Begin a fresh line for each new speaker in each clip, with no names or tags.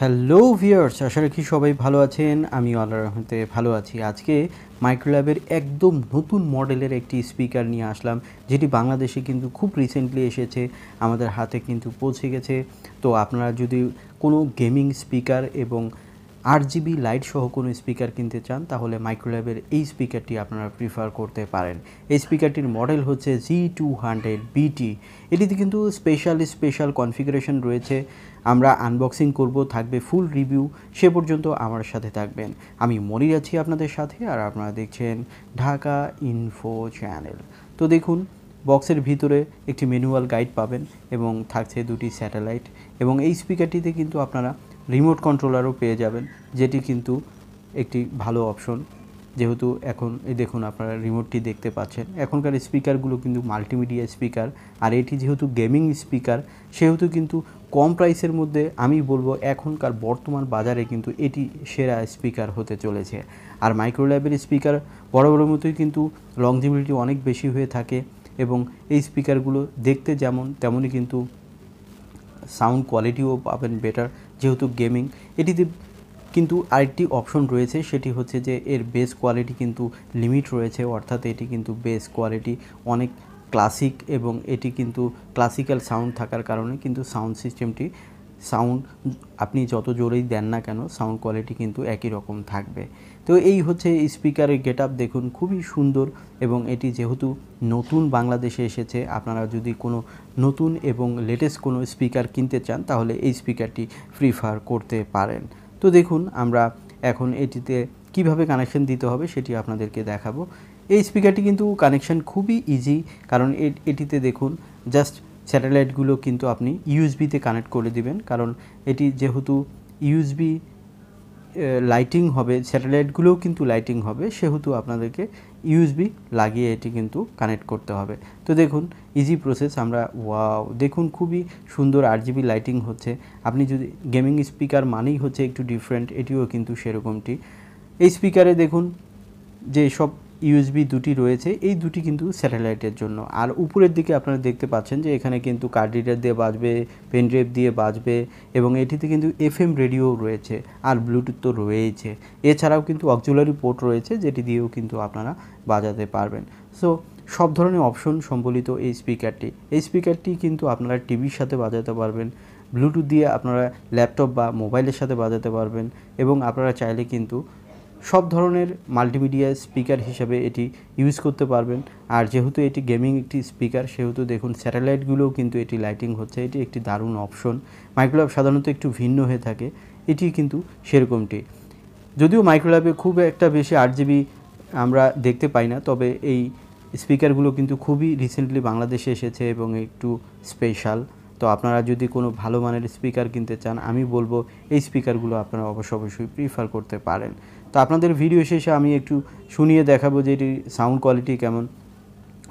Hello viewers, আশা রাখি সবাই ভালো আছেন। আমি আল্লাহর রহমতে ভালো আছি। আজকে মাইক্রোল্যাবের একদম নতুন মডেলের একটি স্পিকার নিয়ে আসলাম, যেটি বাংলাদেশে কিন্তু খুব রিসেন্টলি এসেছে, আমাদের হাতে কিন্তু পৌঁছে গেছে। তো আপনারা যদি কোনো গেমিং স্পিকার এবং 8GB লাইট সহ কোনো স্পিকার কিনতে চান, তাহলে মাইক্রোল্যাবের এই স্পিকারটি আপনারা প্রিফার করতে পারেন। এই স্পিকারটির মডেল হচ্ছে g200bt। এটিতে কিন্তু স্পেশাল কনফিগারেশন রয়েছে। আমরা আনবক্সিং করব, থাকবে ফুল রিভিউ, সে পর্যন্ত আমার সাথে থাকবেন। আমি মনির আছি আপনাদের সাথে, আর আপনারা দেখছেন ঢাকা ইনফো চ্যানেল। তো দেখুন, বক্সের ভিতরে একটি ম্যানুয়াল গাইড পাবেন এবং থাকছে দুটি স্যাটেলাইট, এবং এই স্পিকারটিতে কিন্তু আপনারা রিমোট কন্ট্রোলারও পেয়ে যাবেন, যেটি কিন্তু একটি ভালো অপশন। যেহেতু এখন এই দেখুন, আপনারা রিমোটটি দেখতে পাচ্ছেন। এখনকার স্পিকারগুলো কিন্তু মাল্টিমিডিয়া স্পিকার, আর এটি যেহেতু গেমিং স্পিকার, সেহেতু কিন্তু কম প্রাইসের মধ্যে আমি বলবো এখনকার বর্তমান বাজারে কিন্তু এটি সেরা স্পিকার হতে চলেছে। আর মাইক্রোল্যাবের স্পিকার বড় মতোই কিন্তু লংজিভিটি অনেক বেশি হয়ে থাকে, এবং এই স্পিকারগুলো দেখতে যেমন তেমনই কিন্তু সাউন্ড কোয়ালিটিও পাবেন বেটার। যেহেতু গেমিং, এটিতে কিন্তু আরেকটি অপশন রয়েছে, সেটি হচ্ছে যে এর বেস কোয়ালিটি কিন্তু লিমিট রয়েছে, অর্থাৎ এটি কিন্তু বেস কোয়ালিটি অনেক ক্লাসিক, এবং এটি কিন্তু ক্লাসিক্যাল সাউন্ড থাকার কারণে কিন্তু সাউন্ড সিস্টেমটি আপনি যত জোরেই দেন না কেন, সাউন্ড কোয়ালিটি কিন্তু একই রকম থাকবে। তো এই হচ্ছে স্পিকারের গেট আপ, দেখুন খুবই সুন্দর। এবং এটি যেহেতু নতুন বাংলাদেশে এসেছে, আপনারা যদি কোনো নতুন এবং লেটেস্ট কোনো স্পিকার কিনতে চান, তাহলে এই স্পিকারটি প্রিফার করতে পারেন। তো দেখুন, আমরা এখন এটিতে কিভাবে কানেকশন দিতে হবে সেটি আপনাদেরকে দেখাবো। এই স্পিকারটি কিন্তু কানেকশন খুবই ইজি, কারণ এটিতে দেখুন জাস্ট স্যাটেলাইটগুলো কিন্তু আপনি ইউএসবিতে কানেক্ট করে দিবেন, কারণ এটি যেহেতু ইউএসবি লাইটিং হবে, স্যাটেলাইটগুলোও কিন্তু লাইটিং হবে, সেহেতু আপনাদেরকে ইউএসবি লাগিয়ে এটি কিন্তু কানেক্ট করতে হবে। তো দেখুন, ইজি প্রসেস। আমরা ওয়াও, দেখুন খুবই সুন্দর 8GB লাইটিং হচ্ছে। আপনি যদি গেমিং স্পিকার মানেই হচ্ছে একটু ডিফারেন্ট, এটিও কিন্তু সেরকমটি। এই স্পিকারে দেখুন যে সব ইউএসবি দুটি রয়েছে, এই দুটি কিন্তু স্যাটেলাইটের জন্য। আর উপরের দিকে আপনারা দেখতে পাচ্ছেন যে এখানে কিন্তু কার্ড রিডার দিয়ে বাজবে, পেন ড্রাইভ দিয়ে বাজবে, এবং এটিতে কিন্তু FM রেডিও রয়েছে, আর ব্লুটুথ তো রয়েইছে। এছাড়াও কিন্তু অক্সিলারি পোর্ট রয়েছে, যেটি দিয়েও কিন্তু আপনারা বাজাতে পারবেন। সো সব ধরনের অপশন সম্বলিত এই স্পিকারটি কিন্তু আপনারা টিভির সাথে বাজাতে পারবেন, ব্লুটুথ দিয়ে আপনারা ল্যাপটপ বা মোবাইলের সাথে বাজাতে পারবেন, এবং আপনারা চাইলে কিন্তু সব ধরনের মাল্টিমিডিয়া স্পিকার হিসাবে এটি ইউজ করতে পারবেন। আর যেহেতু এটি গেমিং একটি স্পিকার, সেহেতু দেখুন স্যাটেলাইটগুলোও কিন্তু এটি লাইটিং হচ্ছে। এটি একটি দারুণ অপশন। মাইক্রোল্যাব সাধারণত একটু ভিন্ন হয়ে থাকে, এটি কিন্তু সেরকমটি। যদিও মাইক্রোল্যাবে খুব একটা বেশি 8GB আমরা দেখতে পাই না, তবে এই স্পিকারগুলো কিন্তু খুবই রিসেন্টলি বাংলাদেশে এসেছে এবং একটু স্পেশাল। তো আপনারা যদি কোনো ভালো মানের স্পিকার কিনতে চান, আমি বলবো এই স্পিকারগুলো আপনারা অবশ্যই প্রিফার করতে পারেন। তো আপনাদের ভিডিও শেষে আমি একটু শুনিয়ে দেখাবো যে এটির সাউন্ড কোয়ালিটি কেমন।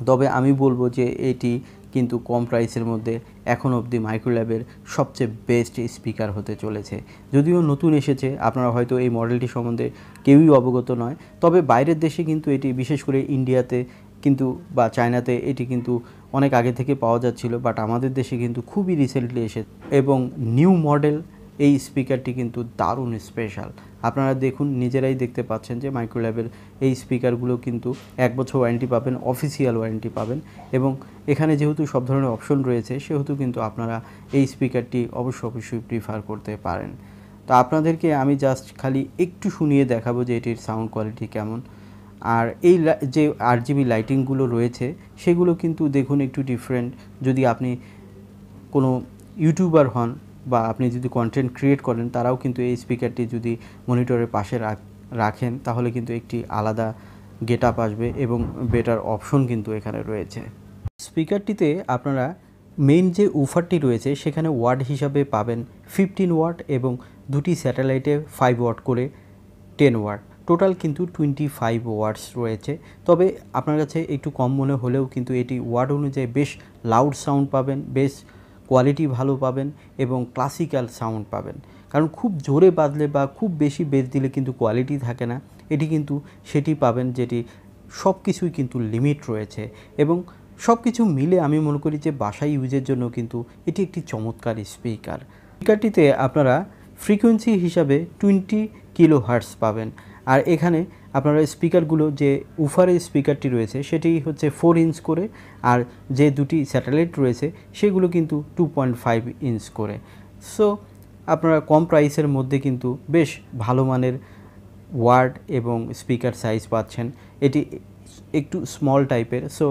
তবে আমি বলবো যে এটি কিন্তু কম প্রাইসের মধ্যে এখন অবধি মাইক্রোল্যাবের সবচেয়ে বেস্ট স্পিকার হতে চলেছে। যদিও নতুন এসেছে, আপনারা হয়তো এই মডেলটি সম্বন্ধে কেউই অবগত নয়, তবে বাইরের দেশে কিন্তু এটি, বিশেষ করে ইন্ডিয়াতে কিন্তু বা চায়নাতে এটি কিন্তু অনেক আগে থেকে পাওয়া যাচ্ছিল, বাট আমাদের দেশে কিন্তু খুবই রিসেন্টলি এসেছে, এবং নিউ মডেল এই স্পিকারটি কিন্তু দারুণ স্পেশাল। আপনারা দেখুন, নিজেরাই দেখতে পাচ্ছেন যে মাইক্রোল্যাবের এই স্পিকারগুলো কিন্তু 1 বছর ওয়ারেন্টি পাবেন, অফিসিয়াল ওয়ারেন্টি পাবেন, এবং এখানে যেহেতু সব ধরনের অপশন রয়েছে, সেহেতু কিন্তু আপনারা এই স্পিকারটি অবশ্যই প্রিফার করতে পারেন। তো আপনাদেরকে আমি জাস্ট খালি একটু শুনিয়ে দেখাবো যে এটির সাউন্ড কোয়ালিটি কেমন। আর এই যে 8GB লাইটিংগুলো রয়েছে, সেগুলো কিন্তু দেখুন একটু ডিফারেন্ট। যদি আপনি কোনো ইউটিউবার হন বা আপনি যদি কন্টেন্ট ক্রিয়েট করেন, তারাও কিন্তু এই স্পিকারটি যদি মনিটরের পাশে রাখেন, তাহলে কিন্তু একটি আলাদা গেট আপ আসবে, এবং বেটার অপশন কিন্তু এখানে রয়েছে। স্পিকারটিতে আপনারা মেইন যে উফারটি রয়েছে, সেখানে ওয়াট হিসাবে পাবেন 15 ওয়াট, এবং দুটি স্যাটেলাইটে 5 ওয়াট করে 10 ওয়াট, টোটাল কিন্তু 25 ওয়াটস রয়েছে। তবে আপনার কাছে একটু কম মনে হলেও কিন্তু এটি ওয়াট অনুযায়ী বেশ লাউড সাউন্ড পাবেন, বেশ কোয়ালিটি ভালো পাবেন, এবং ক্লাসিক্যাল সাউন্ড পাবেন। কারণ খুব জোরে বাজলে বা খুব বেশি বেস দিলে কিন্তু কোয়ালিটি থাকে না। এটি কিন্তু সেটি পাবেন যেটি সব কিছুই কিন্তু লিমিট রয়েছে, এবং সব কিছু মিলে আমি মনে করি যে বাসায় ইউজের জন্য কিন্তু এটি একটি চমৎকার স্পিকারটিতে আপনারা ফ্রিকোয়েন্সি হিসাবে 20 কিলো হার্টস পাবেন। আর এখানে আপনারা স্পিকারগুলো যে উফারে স্পিকারটি রয়েছে সেটি হচ্ছে 4 ইঞ্চ করে, আর যে দুটি স্যাটেলাইট রয়েছে সেগুলো কিন্তু 2.5 ইঞ্চ করে। সো আপনারা কম প্রাইসের মধ্যে কিন্তু বেশ ভালো মানের ওয়ার্ড এবং স্পিকার সাইজ পাচ্ছেন। এটি একটু স্মল টাইপের, সো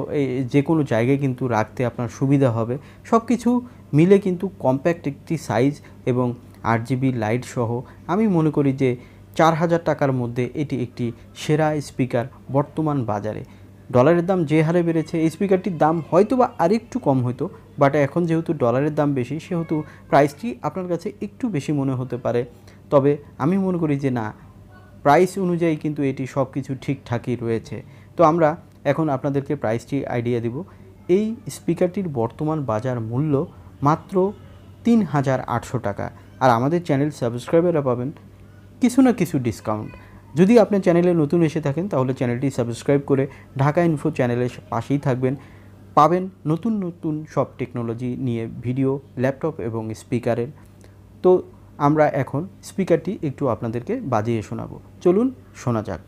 যে কোনো জায়গায় কিন্তু রাখতে আপনার সুবিধা হবে। সব কিছু মিলে কিন্তু কম্প্যাক্ট একটি সাইজ এবং 8 জিবি লাইট সহ আমি মনে করি যে 4000 টাকার মধ্যে এটি একটি সেরা স্পিকার বর্তমান বাজারে। ডলারের দাম যে হারে বেড়েছে এই স্পিকারটির দাম হয়তো বা আরেকটু কম হতো, বাট এখন যেহেতু ডলারের দাম বেশি সেহেতু প্রাইসটি আপনার কাছে একটু বেশি মনে হতে পারে। তবে আমি মনে করি যে না, প্রাইস অনুযায়ী কিন্তু এটি সব কিছু ঠিকঠাকই রয়েছে। তো আমরা এখন আপনাদেরকে প্রাইসটি আইডিয়া দিব। এই স্পিকারটির বর্তমান বাজার মূল্য মাত্র 3800 টাকা। আর আমাদের চ্যানেল সাবস্ক্রাইবাররা পাবেন কিছু না কিছু ডিসকাউন্ট। যদি আপনি চ্যানেলে নতুন এসে থাকেন তাহলে চ্যানেলটি সাবস্ক্রাইব করে ঢাকা ইনফো চ্যানেলের পাশেই থাকবেন। পাবেন নতুন নতুন সব টেকনোলজি নিয়ে ভিডিও, ল্যাপটপ এবং স্পিকারের। তো আমরা এখন স্পিকারটি একটু আপনাদেরকে বাজিয়ে শোনাবো, চলুন শোনা যাক।